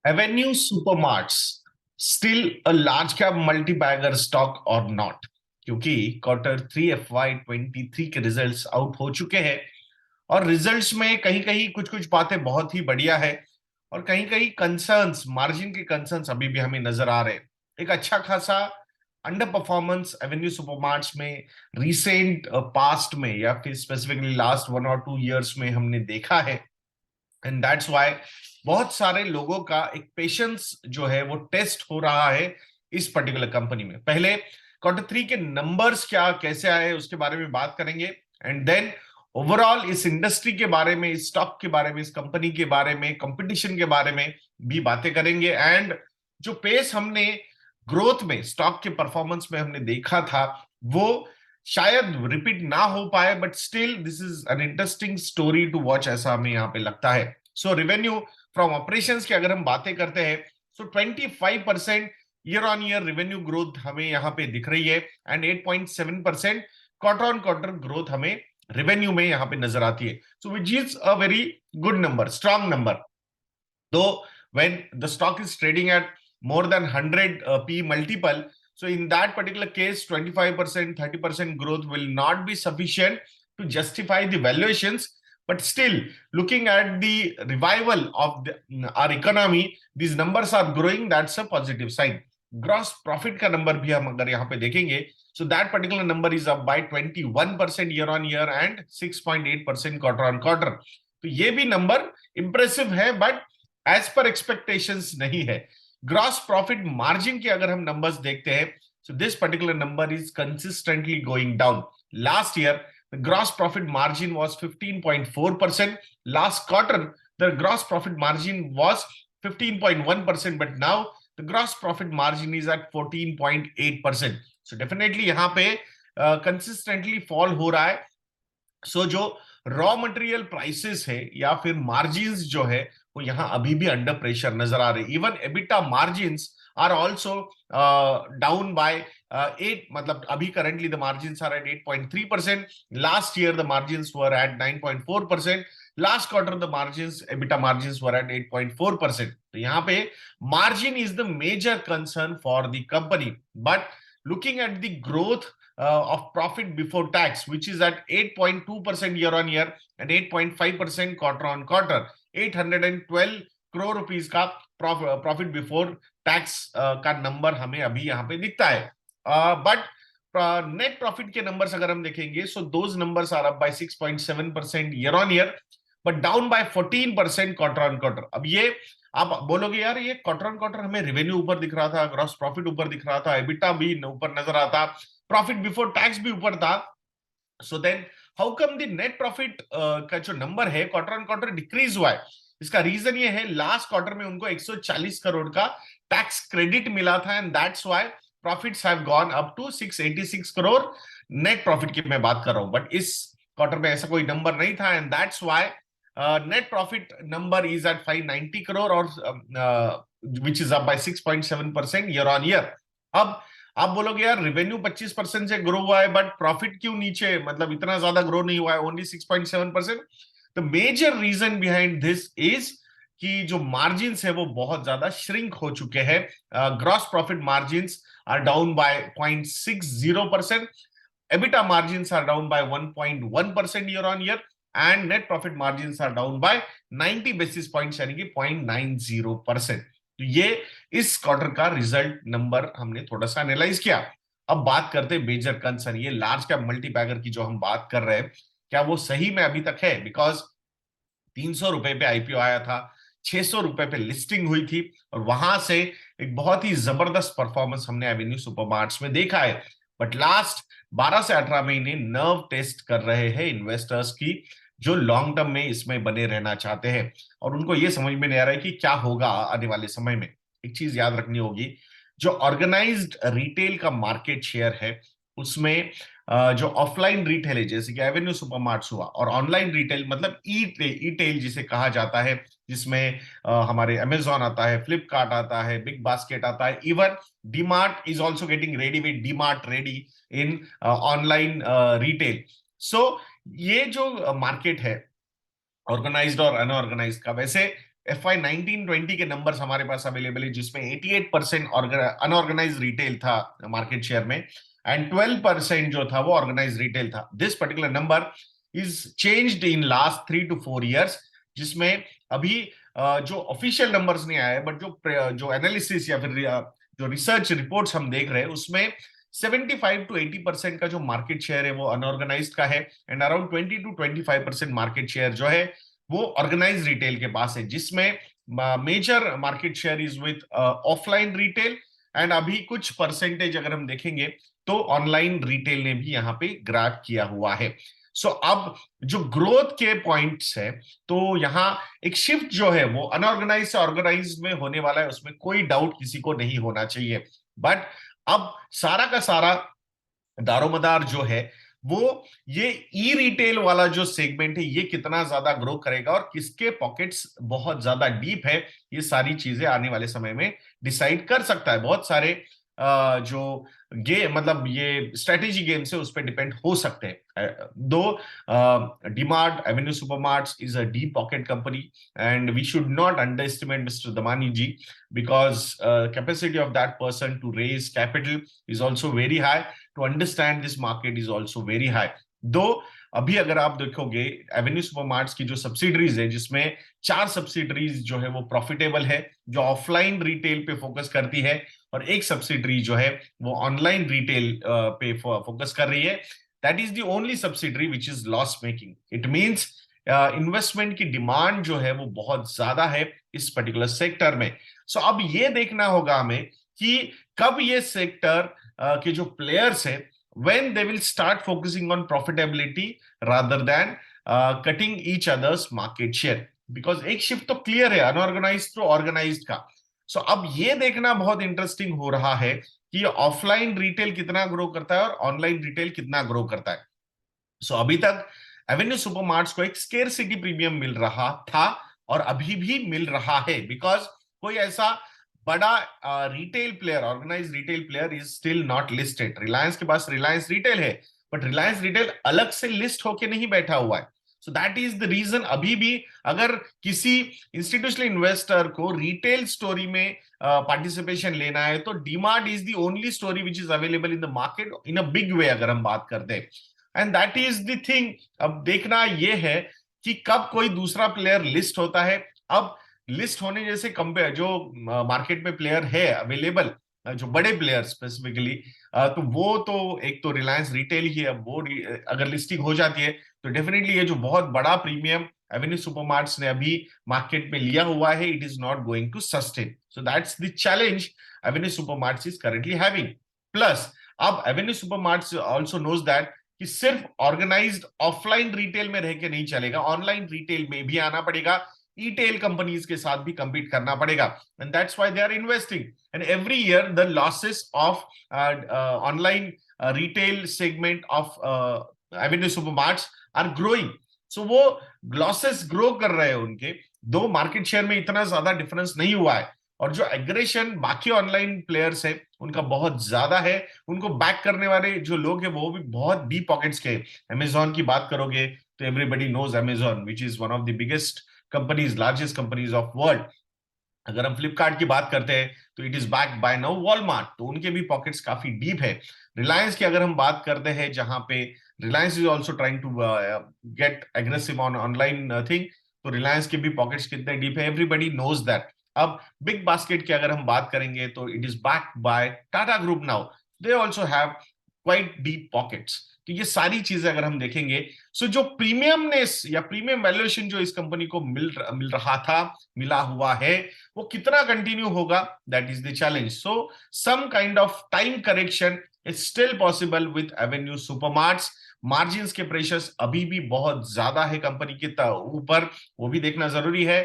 Avenue Supermarts still a large cap multi-bagger stock or not? क्योंकि Q3 FY23 के results out हो चुके हैं और रिजल्ट्स में कहीं कहीं कुछ कुछ बातें बहुत ही बढ़िया है और कहीं कहीं कंसर्न्स, मार्जिन के कंसर्न्स अभी भी हमें नजर आ रहे हैं। एक अच्छा खासा अंडर परफॉर्मेंस एवेन्यू सुपरमार्ट्स में रिसेंट पास्ट में या फिर स्पेसिफिकली लास्ट 1 और 2 इयर्स में हमने देखा है। एंड दैट्स व्हाई बहुत सारे लोगों का एक पेशेंस जो है वो टेस्ट हो रहा है इस पर्टिकुलर कंपनी में। पहले Q3 के नंबर्स क्या कैसे आए उसके बारे में बात करेंगे एंड देन ओवरऑल इस इंडस्ट्री के बारे में, इस स्टॉक के बारे में, इस कंपनी के बारे में, कंपटीशन के बारे में भी बातें करेंगे। एंड जो पेस हमने ग्रोथ में, स्टॉक के परफॉर्मेंस में हमने देखा था वो शायद रिपीट ना हो पाए, but still this is an interesting story to watch, ऐसा हमें यहाँ पे लगता है। सो रेवेन्यू फ्रॉम ऑपरेशंस की अगर हम बातें करते हैं so 25% year on year revenue growth हमें यहाँ पे दिख रही है and 8.7% quarter on quarter growth हमें रेवेन्यू में यहाँ पे नजर आती है। So which is a very good number, strong number. Though when the stock is trading at more than 100 P multiple, so in that particular case, 25%, 30% growth will not be sufficient to justify the valuations. But still, looking at the revival of our economy, these numbers are growing. That's a positive sign. Gross profit का number भी हम अगर यहाँ पे देखेंगे, so that particular number is up by 21% year on year and 6.8% quarter on quarter. तो ये भी नंबर इंप्रेसिव है, बट एज पर एक्सपेक्टेशंस नहीं है। ग्रॉस प्रॉफिट मार्जिन के अगर हम नंबर्स देखते हैं, so this particular number is consistently going down. Last year the gross profit margin was 15.4%. Last quarter the gross profit margin was 15.1%, but now the gross profit margin is at 14.8%. so definitely यहाँ पे consistently fall हो रहा है। सो जो raw material prices है या फिर margins जो है वो यहाँ अभी भी अंडर प्रेशर नजर आ रहे। Even EBITDA margins are also down by 8, मतलब अभी currently the margins are at 8.3%। Last year the margins were at 9.4%। Last quarter the margins, EBITDA margins were at 8.4%। तो यहाँ पे margin is the major concern for the company. But looking at the growth of profit before tax, which is at 8.2% year on year and 8.5% quarter on quarter, 812 crore rupees का profit before tax का number हमें अभी यहाँ पे दिखता है। But net profit के numbers अगर हम देखेंगे, so those numbers are up by 6.7% year on year, but down by 14% quarter on quarter. अब ये आप बोलोगे यार ये क्वार्टर ऑन क्वार्टर हमें रेवेन्यू ऊपर दिख रहा था, ग्रॉस प्रॉफिट ऊपर दिख रहा था, एबिटा भी ऊपर नजर आता, प्रॉफिट बिफोर टैक्स भी ऊपर था, so then how come the net profit का जो नंबर है क्वार्टर ऑन क्वार्टर डिक्रीज हुआ है? इसका रीजन ये है, लास्ट क्वार्टर में उनको 140 करोड़ का टैक्स क्रेडिट मिला था and that's why profits have gone up to 686 crore. Net profit की मैं बात कर रहा हूं, बट इस क्वार्टर में ऐसा कोई नंबर नहीं था and that's why net profit number is at 590 crore or which is up by 6.7% year on year। अब आप बोलोगे यार रेवेन्यू 25% से ग्रो हुआ है बट प्रॉफिट क्यों नीचे, मतलब इतना ज्यादा ग्रो नहीं हुआ है, only 6.7%। The major reason behind this is कि जो मार्जिन है वो बहुत ज्यादा श्रिंक हो चुके हैं। Gross profit margin are down by 0.60%, EBITDA margins are down by 1.1% year on year and net profit margins are down by 90 basis points यानी कि 0.90%। तो ये इस क्वार्टर का रिजल्ट नंबर हमने थोड़ा सा एनालाइज किया। अब बात करते हैं मेजर कंसर्न, ये लार्ज कैप मल्टीबैगर की जो हम बात कर रहे हैं, क्या वो सही में अभी तक है? बिकॉज 300 रुपए पे आईपीओ आया था, 600 रुपए पे लिस्टिंग हुई थी और वहां से एक बहुत ही जबरदस्त परफॉर्मेंस हमने एवेन्यू सुपरमार्ट्स में देखा है। बट लास्ट 12 से 18 महीने नर्व टेस्ट कर रहे हैं इन्वेस्टर्स की, जो लॉन्ग टर्म में इसमें बने रहना चाहते हैं और उनको ये समझ में नहीं आ रहा है कि क्या होगा आने वाले समय में। एक चीज याद रखनी होगी, जो ऑर्गेनाइज्ड रिटेल का मार्केट शेयर है उसमें जो ऑफलाइन रिटेल है जैसे कि एवेन्यू सुपरमार्ट्स हुआ, और ऑनलाइन रिटेल मतलब ई टेल जिसे कहा जाता है, जिसमें हमारे अमेजॉन आता है, फ्लिपकार्ट आता है, बिग बास्केट आता है, even DMart is also getting ready with DMart ready in online retail. So ये जो मार्केट है ऑर्गेनाइज्ड और अनऑर्गेनाइज्ड का, वैसे FY 19-20 के नंबर्स हमारे पास अवेलेबल है, जिसमें 88% अनऑर्गेनाइज रिटेल था मार्केट शेयर में, एंड 12% जो था वो ऑर्गेनाइज रिटेल था. This particular number is changed in last 3 to 4 years, जिसमें अभी जो ऑफिशियल नंबर्स नहीं आए, बट जो एनालिसिस या फिर जो रिसर्च रिपोर्ट्स हम देख रहे हैं उसमें 75 to 80% का जो मार्केट शेयर है वो अनऑर्गेनाइज्ड का है, and around 20 to 25% market share जो है वो ऑर्गेनाइज रिटेल के पास है, जिसमें major market share is with offline retail, and अभी कुछ परसेंटेज अगर हम देखेंगे तो ऑनलाइन रिटेल ने भी यहाँ पे ग्रैब किया हुआ है. सो अब जो ग्रोथ के पॉइंट्स है, तो यहाँ एक शिफ्ट जो है वो अनऑर्गेनाइज से ऑर्गेनाइज में होने वाला है, उसमें कोई डाउट किसी को नहीं होना चाहिए. बट अब सारा का सारा दारोमदार जो है वो ये ई रिटेल वाला जो सेगमेंट है ये कितना ज्यादा ग्रो करेगा और किसके पॉकेट्स बहुत ज्यादा डीप है, ये सारी चीजें आने वाले समय में डिसाइड कर सकता है. बहुत सारे जो मतलब ये स्ट्रेटेजी गेम्स है उस पर डिपेंड हो सकते हैं. Though DMart Avenue Supermarts is a deep pocket company, and we should not underestimate Mister Damani ji, because capacity of that person to raise capital is also very high, to understand this market is also very high. Though अभी अगर आप देखोगे Avenue Supermarts की जो subsidiaries है, जिसमें 4 subsidiaries जो है वो प्रॉफिटेबल है, जो ऑफलाइन रिटेल पे फोकस करती है, और एक सब्सिडरी जो है वो ऑनलाइन रिटेल पे फोकस कर रही है. That is the only subsidiary which is loss making. It means investment की डिमांड जो है वो बहुत ज्यादा है इस पर्टिकुलर सेक्टर में. सो अब ये देखना होगा हमें कि कब ये सेक्टर के जो प्लेयर्स है when they will start focusing on profitability rather than cutting each other's market share, because एक शिफ्ट तो क्लियर है अनऑर्गेनाइज्ड टू ऑर्गेनाइज्ड का. सो अब ये देखना बहुत इंटरेस्टिंग हो रहा है कि ऑफलाइन रिटेल कितना ग्रो करता है और ऑनलाइन रिटेल कितना ग्रो करता है. सो अभी तक एवेन्यू सुपरमार्ट्स को एक स्केर्सिटी प्रीमियम मिल रहा था और अभी भी मिल रहा है, बिकॉज कोई ऐसा बड़ा retail player, organise retail player is still not listed. Reliance के पास रिलायंस रिटेल है, बट रिलायंस रिटेल अलग से लिस्ट होके नहीं बैठा हुआ है. So that is the reason. अभी भी अगर किसी इंस्टीट्यूशनल इन्वेस्टर को रिटेल स्टोरी में पार्टिसिपेशन लेना है तो DMart is the only story which is available in the market in a big way, अगर हम बात करते हैं. And that is the thing. अब देखना यह है कि कब कोई दूसरा प्लेयर लिस्ट होता है. अब लिस्ट होने जैसे कंपेयर जो मार्केट में प्लेयर है अवेलेबल, जो बड़े प्लेयर स्पेसिफिकली, तो वो तो एक तो रिलायंस रिटेल ही है. अब वो अगर लिस्टिंग हो जाती है तो डेफिनेटली ये जो बहुत बड़ा प्रीमियम एवेन्यू सुपरमार्ट्स ने अभी मार्केट में लिया हुआ है, it is not going to sustain. So that's the challenge Avenue Supermarts is currently having. Plus अब Avenue Supermarts also knows that कि सिर्फ ऑर्गेनाइज्ड ऑफलाइन रिटेल में रह के नहीं चलेगा, ऑनलाइन रिटेल में भी आना पड़ेगा, ई-टेल कंपनीज के साथ भी compete करना पड़ेगा, and that's why they are investing. And every year the losses of online retail segment of Avenue Supermarts are growing. So वो losses grow कर रहे हैं उनके, दो मार्केट शेयर में इतना ज्यादा डिफरेंस नहीं हुआ है, और जो एग्रेशन बाकी ऑनलाइन प्लेयर्स है उनका बहुत ज्यादा है. उनको बैक करने वाले जो लोग हैं वो भी बहुत डीप पॉकेट्स के. अमेजॉन की बात करोगे तो everybody knows Amazon which is one of the biggest companies, largest companies of world. अगर हम फ्लिपकार्ट की बात करते हैं तो it is backed by now Walmart, तो उनके भी पॉकेट्स काफी डीप है. रिलायंस की अगर हम बात करते हैं, जहां पे Reliance is also trying to get aggressive on online thing, तो रिलायंस के भी पॉकेट्स कितने डीप है एवरीबडी नोज दैट. अब बिग बास्केट की अगर हम बात करेंगे तो it is backed by Tata group now, they also have quite deep pockets. तो ये सारी चीजें अगर हम देखेंगे, सो जो प्रीमियमनेस या प्रीमियम वैल्यूएशन जो इस कंपनी को मिल रहा था, मिला हुआ है, वो कितना कंटिन्यू होगा, that is the challenge. So some kind of time correction is still possible with Avenue Supermarts. Margins के प्रेशर्स अभी भी बहुत ज्यादा है कंपनी के ऊपर, वो भी देखना जरूरी है.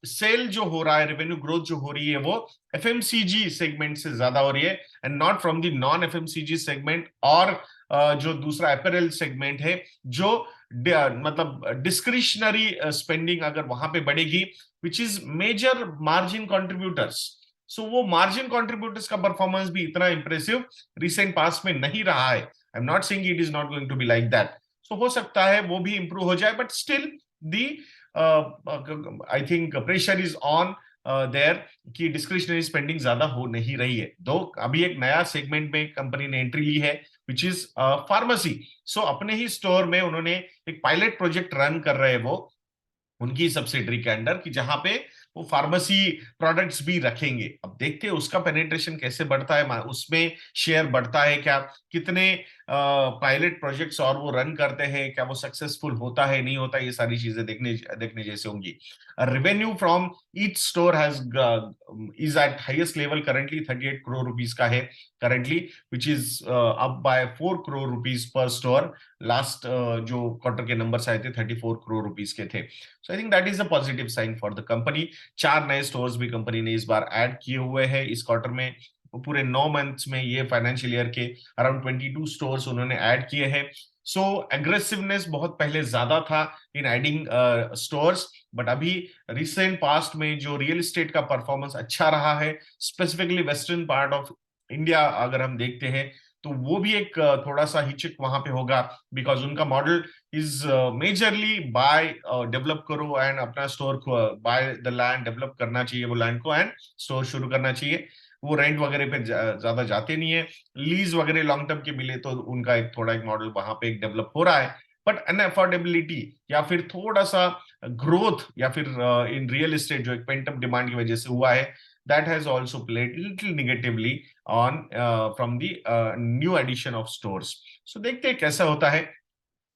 सेल जो हो रहा है, रेवेन्यू ग्रोथ जो हो रही है, वो एफएमसीजी सेगमेंट से ज्यादा हो रही है, and not from the non FMCG segment, और जो दूसरा अपैरल सेगमेंट है, जो मतलब डिस्क्रिशनरी स्पेंडिंग अगर वहां पे बढ़ेगी, which is major margin contributors. So वो मार्जिन कंट्रीब्यूटर्स का परफॉर्मेंस भी इतना इंप्रेसिव रिसेंट पास्ट में नहीं रहा है. I am not saying it is not going to be like that. So हो सकता है वो भी इंप्रूव हो जाए, but still the I think pressure is on there कि डिस्क्रिशनरी स्पेंडिंग ज्यादा हो नहीं रही है। दो अभी एक नया सेगमेंट में कंपनी ने एंट्री ली है विच इज फार्मेसी। सो अपने ही स्टोर में उन्होंने एक पायलट प्रोजेक्ट रन कर रहे हैं वो उनकी सब्सिडरी के अंडर, कि जहां पे वो फार्मेसी प्रोडक्ट्स भी रखेंगे। अब देखते हैं उसका पेनिट्रेशन कैसे बढ़ता है, उसमें शेयर बढ़ता है क्या, कितने पायलट प्रोजेक्ट्स और वो रन करते हैं, क्या वो सक्सेसफुल होता है नहीं होता, ये सारी चीजें देखने देखने जैसे होंगी। Revenue from each store has is at highest level currently 38 crore rupees का है currently, which is up by 4 crore rupees per store. Last जो क्वार्टर के नंबर्स आए थे 34 करोड़ रुपीस के थे। So I think that is a positive sign for the company. 4 नए stores भी कंपनी ने इस बार ऐड किए हुए हैं इस क्वार्टर में। पूरे 9 मंथ्स में ये फाइनेंशियल ईयर के अराउंड 22 स्टोर्स उन्होंने ऐड किए हैं। सो एग्रेसिवनेस बहुत पहले ज्यादा था इन एडिंग स्टोर्स, बट अभी रिसेंट पास्ट में जो रियल एस्टेट का परफॉर्मेंस अच्छा रहा है, specifically western part of India अगर हम देखते हैं, तो वो भी एक थोड़ा सा हिचक वहां पे होगा, बिकॉज उनका model is majorly buy develop करो एंड अपना store buy the land, develop करना चाहिए वो लैंड को एंड स्टोर शुरू करना चाहिए। वो रेंट वगैरह पे ज्यादा जाते नहीं है, लीज वगैरह लॉन्ग टर्म के मिले तो उनका एक थोड़ा एक मॉडल वहां पे एक डेवलप हो रहा है। बट अनअफोर्डेबिलिटी या फिर थोड़ा सा ग्रोथ या फिर इन रियल एस्टेट जो एक पेंटअप डिमांड की वजह से हुआ है, that has also played little negatively on from the new addition of stores. So देखते हैं कैसा होता है।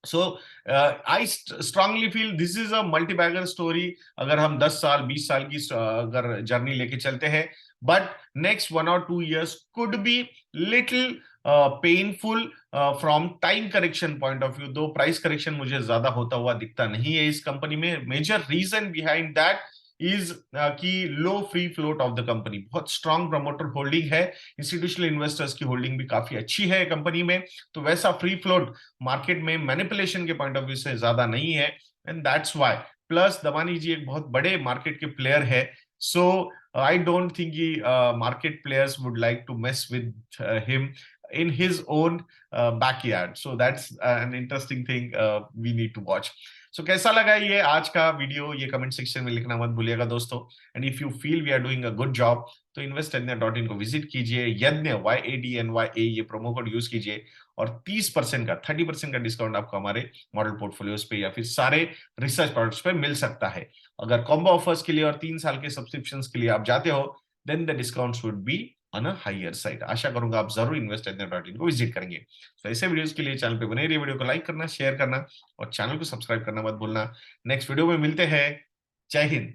So I strongly feel this is a multi bagger story. अगर हम 10 साल 20 साल की अगर जर्नी लेके चलते हैं, but next 1 or 2 years could be little painful from time correction point of view. दो प्राइस करेक्शन मुझे ज्यादा होता हुआ दिखता नहीं है इस कंपनी में। Major reason behind that is कि low free float of the company, बहुत स्ट्रांग प्रमोटर होल्डिंग है, इंस्टीट्यूशनल इन्वेस्टर्स की होल्डिंग भी काफी अच्छी है कंपनी में, तो वैसा फ्री फ्लोट मार्केट में मैनिपुलेशन के पॉइंट ऑफ व्यू से ज्यादा नहीं है, and that's why. Plus Damani ji एक बहुत बड़े मार्केट के प्लेयर है, so I don't think market players would like to mess with him in his own backyard. So that's an interesting thing we need to watch. So कैसा लगा ये आज का वीडियो, ये कमेंट सेक्शन में लिखना मत भूलिएगा दोस्तों। And if you feel we are doing a good job तो इन्वेस्टयज्ञ.in को विजिट कीजिए, यज्ञ YADNYA ये प्रोमो कोड यूज कीजिए, और 30% का 30% का डिस्काउंट आपको हमारे मॉडल पोर्टफोलियोज पे या फिर सारे रिसर्च प्रोडक्ट्स पे मिल सकता है। अगर कॉम्बो ऑफर्स के लिए और 3 साल के सब्सक्रिप्शन के लिए आप जाते हो, then the discounts would be on a higher side. आशा करूंगा आप जरूर इन्वेस्टयज्ञ.in को विजिट करेंगे। तो ऐसे वीडियोस के लिए चैनल पे बने रहिए, वीडियो को लाइक करना, शेयर करना और चैनल को सब्सक्राइब करना मत भूलना। नेक्स्ट वीडियो में मिलते हैं। जय हिंद।